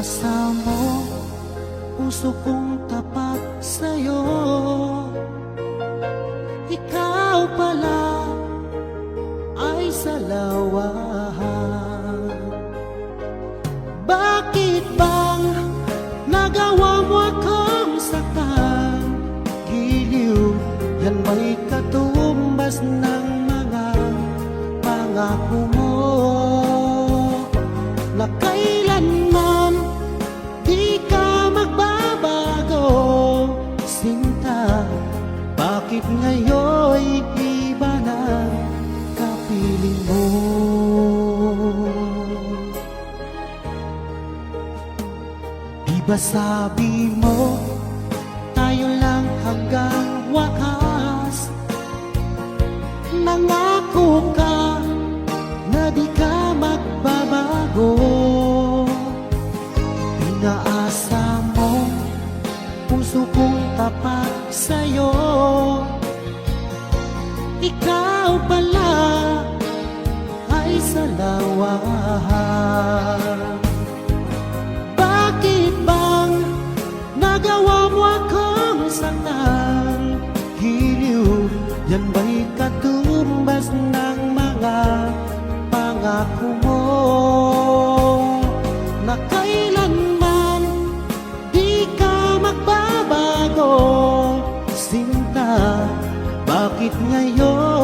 Pag-asa mo, puso kong tapat sa'yo. Ikaw pala ay salawahan. Bakit bang nagawa mo akong saktan? Giliw, yan may katumbas ng mga pangako mo na kailanman di ka magbabago. Sinta, bakit ngayon'y iba na kapiling mo? Di ba sabi mo, tayo lang hanggang wakas? Nangako ka na di ka magbabago. Pinaasa mo, puso kong tapat sa'yo. Ikaw pala ay salawahan. Bakit bang nagawa mo akong saktan? Giliw, yan ba'y katumbas ng mga pangako mo na kailanman di ka magbabago? Sinta, bakit ngayon